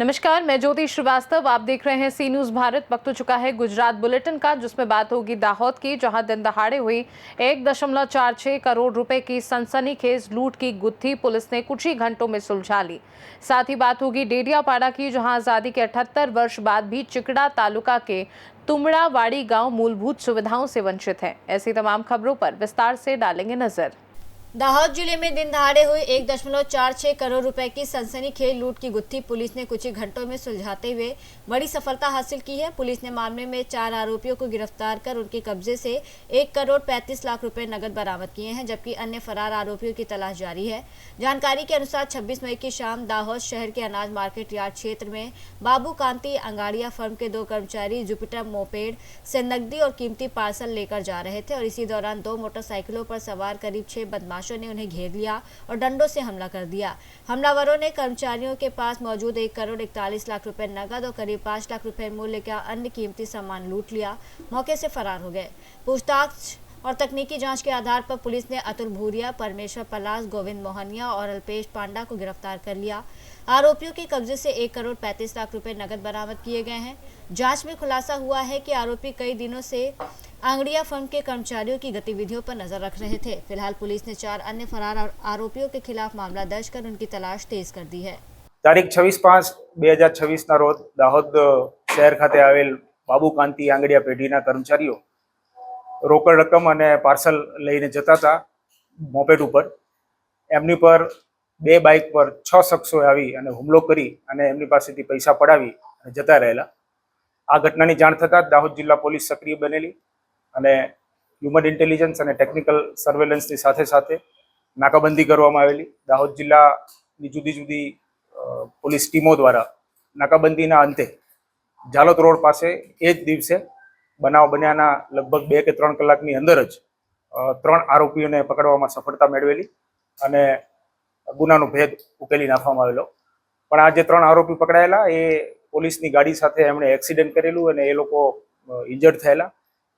नमस्कार, मैं ज्योति श्रीवास्तव। आप देख रहे हैं सी न्यूज भारत। वक्त हो चुका है गुजरात बुलेटिन का, जिसमें बात होगी दाहोद की, जहां दिन दहाड़े हुई 1.46 करोड़ रुपए की सनसनीखेज लूट की गुत्थी पुलिस ने कुछ ही घंटों में सुलझा ली। साथ ही बात होगी डेडियापाड़ा की, जहां आजादी के 78 वर्ष बाद भी चिकड़ा तालुका के तुमड़ावाड़ी गांव मूलभूत सुविधाओं से वंचित है। ऐसी तमाम खबरों पर विस्तार से डालेंगे नजर। दाहोद जिले में दिन दहाड़े हुई 1.46 करोड़ रुपए की सनसनीखेज लूट की गुत्थी पुलिस ने कुछ ही घंटों में सुलझाते हुए बड़ी सफलता हासिल की है। पुलिस ने मामले में 4 आरोपियों को गिरफ्तार कर उनके कब्जे से 1 करोड़ 35 लाख रुपए नकद बरामद किए हैं, जबकि अन्य फरार आरोपियों की तलाश जारी है। जानकारी के अनुसार 26 मई की शाम दाहोद शहर के अनाज मार्केट यार्ड क्षेत्र में बाबू कांति अंगाड़िया फर्म के 2 कर्मचारी जुपिटर मोपेड से नकदी और कीमती पार्सल लेकर जा रहे थे और इसी दौरान 2 मोटरसाइकिलों पर सवार करीब 6 बदमाशों ने उन्हें घेर लिया और डंडों से हमला कर दिया। हमलावरों ने कर्मचारियों के पास मौजूद 1 करोड़ 41 लाख रुपए नकद और करीब 5 लाख रुपए मूल्य का अन्य कीमती सामान लूट लिया, मौके से फरार हो गए। पूछताछ और तकनीकी जांच के आधार पर पुलिस ने अतुल भूरिया, परमेश्वर पलास, गोविंद मोहनिया और अल्पेश पांडा को गिरफ्तार कर लिया। आरोपियों के कब्जे से 1 करोड़ 35 लाख रुपए नकद बरामद किए गए हैं। जांच में खुलासा हुआ है कि आरोपी कई दिनों से आंगड़िया फर्म के कर्मचारियों की गतिविधियों पर नजर रख रहे थे। फिलहाल पुलिस ने 4 अन्य फरार आरोपियों के खिलाफ मामला दर्ज कर उनकी तलाश तेज कर दी है। તારીખ 26/5/2026 રોજ દાહોદ શહેર ખાતે આવેલ બાબુ કાંતિ આંગડિયા પેઢીના કર્મચારીઓ રોકડ રકમ અને પાર્સલ લઈને જતા હતા મોપેડ ઉપર। એમની પર 2 બાઇક પર 6 શખ્સો આવી અને હુમલો કરી અને એમની પાસેથી પૈસા પડાવી અને જતા રહેલા। આ ઘટનાની જાણ થતાં દાહોદ જિલ્લા પોલીસ સક્રિય બનેલી અને હ્યુમન ઇન્ટેલિજન્સ અને ટેકનિકલ સર્વેલન્સની સાથે સાથે નાકાબંધી કરવામાં આવેલી। દાહોદ જિલ્લાની જુદી જુદી પોલીસ ટીમો દ્વારા નાકાબંધીના અંતે ઝાલોદ રોડ પાસે એ જ દિવસે બનાવ બન્યાના લગભગ 2 કે 3 કલાકની અંદર જ 3 આરોપીઓને પકડવામાં સફળતા મેળવેલી અને ગુનાનો ભેદ ઉકેલી નાખવામાં આવેલો। પણ આ જે 3 આરોપી પકડાયેલા એ પોલીસની ગાડી સાથે એમણે એક્સિડન્ટ કરેલું અને એ લોકો ઇન્જર્ડ થયેલા,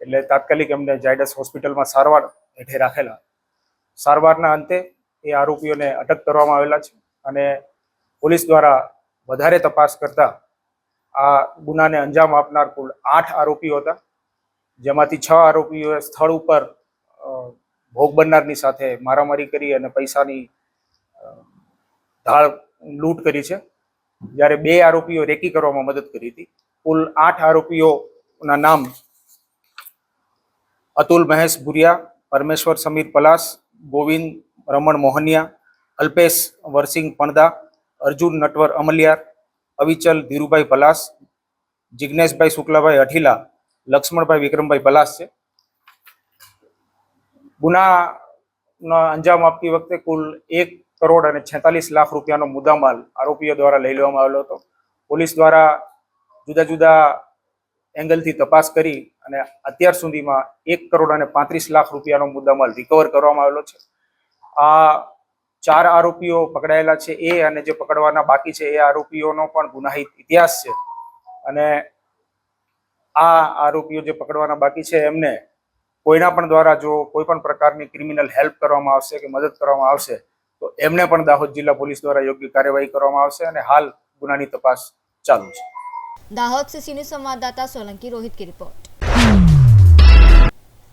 એટલે તાત્કાલિક એમને ઝાયડસ હોસ્પિટલમાં સારવાર હેઠે રાખેલા। સારવારના અંતે એ આરોપીઓને અટક કરવામાં આવેલા છે અને પોલીસ દ્વારા વધારે તપાસ કરતા આ ગુનાને અંજામ આપનાર કુલ 8 આરોપીઓ હતા, જેમાંથી 6 આરોપીઓએ સ્થળ ઉપર ભોગ બનનારની સાથે મારામારી કરી અને પૈસાની ધાળ લૂંટ કરી છે, જ્યારે 2 આરોપીઓ રેકી કરવામાં મદદ કરી હતી। કુલ 8 આરોપીઓના નામ અતુલ મહેશ ભુરિયા, પરમેશ્વર સમીર પલાસ, ગોવિંદ રમણ મોહનિયા, અલ્પેશ વરસિંગ પણદા, अर्जुन नटवर अमलियार, अविचल धीरुभाई पलास, जिग्नेश भाई शुक्लाभाई अठीला, लक्ष्मण भाई विक्रम भाई पलास है। गुना अंजाम आपती वखते कुल 1 करोड़ 46 लाख रुपया मुद्दामाल आरोपीओ द्वारा लई लेवामां आवेलो हतो। पोलीस द्वारा जुदा जुदा एंगल थी तपास करी अने अत्यार सुधीमां 1 करोड़ 35 लाख रुपया मुद्दामाल रिकवर करवामां आवेलो छे। आ 4 आरोपीओ पकड़ाયેલા છે એ અને જે પકડવાના બાકી છે એ આરોપીઓનો પણ ગુનાહિત ઇતિહાસ છે અને આ આરોપીઓ જે પકડવાના બાકી છે એમને કોઈના પણ દ્વારા જો કોઈ પણ પ્રકારની ક્રિમિનલ હેલ્પ કરવામાં આવશે કે મદદ કરવામાં આવશે તો એમને પણ દાહોદ જિલ્લા પોલીસ દ્વારા યોગ્ય કાર્યવાહી કરવામાં આવશે અને હાલ ગુનાની તપાસ ચાલુ છે। दाहोद से सीनियर संवाददाता सोलंकी रोहित की रिपोर्ट।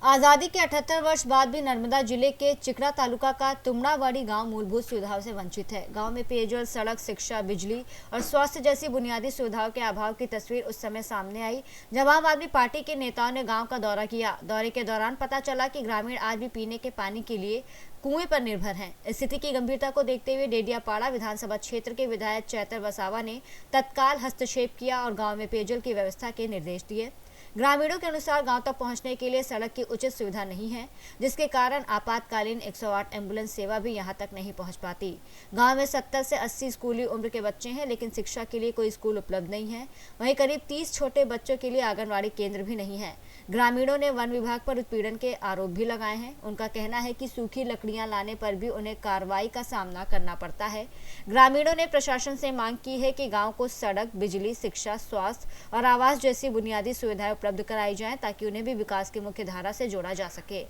आजादी के 78 वर्ष बाद भी नर्मदा जिले के चिकड़ा तालुका का तुमड़ावाड़ी गांव मूलभूत सुविधाओं से वंचित है। गांव में पेयजल, सड़क, शिक्षा, बिजली और स्वास्थ्य जैसी बुनियादी सुविधाओं के अभाव की तस्वीर उस समय सामने आई जब आम आदमी पार्टी के नेताओं ने गांव का दौरा किया। दौरे के दौरान पता चला कि ग्रामीण आज भी पीने के पानी के लिए कुएं पर निर्भर हैं। स्थिति की गंभीरता को देखते हुए डेडियापाड़ा विधानसभा क्षेत्र के विधायक चैतर वसावा ने तत्काल हस्तक्षेप किया और गाँव में पेयजल की व्यवस्था के निर्देश दिए। ग्रामीणों के अनुसार गांव तक पहुंचने के लिए सड़क की उचित सुविधा नहीं है, जिसके कारण आपातकालीन 108 एम्बुलेंस सेवा भी यहां तक नहीं पहुंच पाती। गांव में 70 से 80 स्कूली उम्र के बच्चे हैं, लेकिन शिक्षा के लिए कोई स्कूल उपलब्ध नहीं है। वहीं करीब 30 छोटे बच्चों के लिए आंगनवाड़ी केंद्र भी नहीं है। ग्रामीणों ने वन विभाग पर उत्पीड़न के आरोप भी लगाए हैं। उनका कहना है कि सूखी लकड़ियां लाने पर भी उन्हें कार्रवाई का सामना करना पड़ता है। ग्रामीणों ने प्रशासन से मांग की है कि गांव को सड़क, बिजली, शिक्षा, स्वास्थ्य और आवास जैसी बुनियादी सुविधाएं उपलब्ध कराई जाएं ताकि उन्हें भी विकास की मुख्य धारा से जोड़ा जा सके।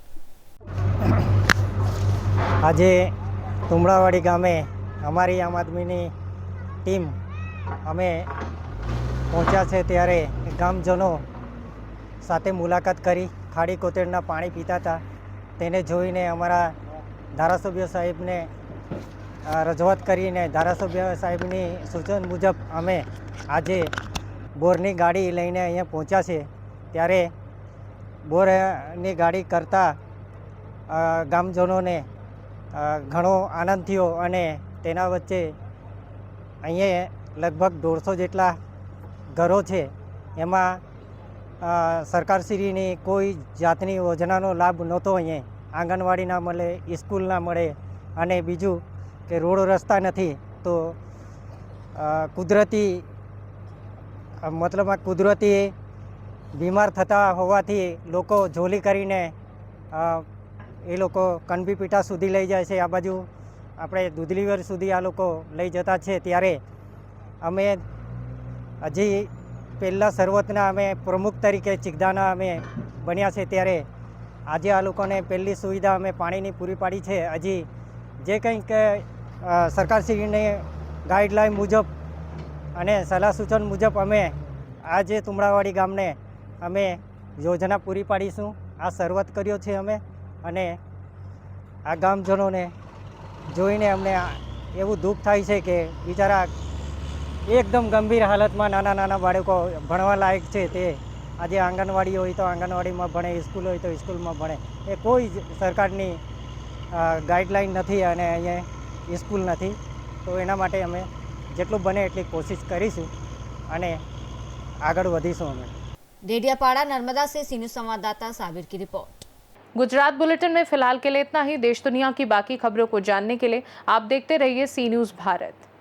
આજે તુમડાવાડી ગામે અમારી આમ આદમીની ટીમ અમે પહોંચ્યા છે ત્યારે ગામજનો સાથે મુલાકાત કરી ખાડી કોતેડના પાણી પીતા હતા તેને જોઈને અમારા ધારાસભ્ય સાહેબને રજૂઆત કરીને ધારાસભ્ય સાહેબની સૂચન મુજબ અમે આજે બોરની ગાડી લઈને અહીંયા પહોંચ્યા છે ત્યારે બોરની ગાડી કરતાં ગામજનોને ઘણો આનંદ થયો અને તેના વચ્ચે અહીંયા લગભગ 150 જેટલા ઘરો છે એમાં સરકારશ્રીની કોઈ જાતની યોજનાનો લાભ નહોતો. અહીંયા આંગણવાડી ના મળે, સ્કૂલ ના મળે અને બીજું કે રોડ રસ્તા નથી. તો કુદરતી બીમાર થતા હોવાથી લોકો ઝોલી કરીને એ લોકો કણબીપીટા સુધી લઈ જાય છે. આ બાજુ આપણે દૂધલીવર સુધી આ લોકો લઈ જતા છે. ત્યારે અમે હજી પહેલાં શરૂઆતના અમે પ્રમુખ તરીકે ચિકદાના અમે બન્યા છે ત્યારે આજે આ લોકોને પહેલી સુવિધા અમે પાણીની પૂરી પાડી છે. હજી જે કંઈક સરકારશ્રીની ગાઈડલાઈન મુજબ અને સલાહ સૂચન મુજબ અમે આજે તુમડાવાડી ગામને અમે યોજના પૂરી પાડીશું. આ શરૂઆત કર્યો છે અમે અને આ ગામજનોને જોઈને અમને એવું દુઃખ થાય છે કે બિચારા એકદમ ગંભીર હાલતમાં નાના નાના બાળકો ભણવા લાયક છે તે આજે આંગણવાડી હોય તો આંગણવાડીમાં ભણે, સ્કૂલ હોય તો સ્કૂલમાં ભણે. એ કોઈ જ સરકારની ગાઈડલાઈન નથી અને અહીંયા સ્કૂલ નથી. તો એના માટે અમે જેટલું બને એટલી કોશિશ કરીશું અને આગળ વધીશું. અમે डेडियापाड़ा नर्मदा से सीनू संवाददाता साबिर की रिपोर्ट। गुजरात बुलेटिन में फिलहाल के लिए इतना ही। देश दुनिया की बाकी खबरों को जानने के लिए आप देखते रहिए सी न्यूज़ भारत।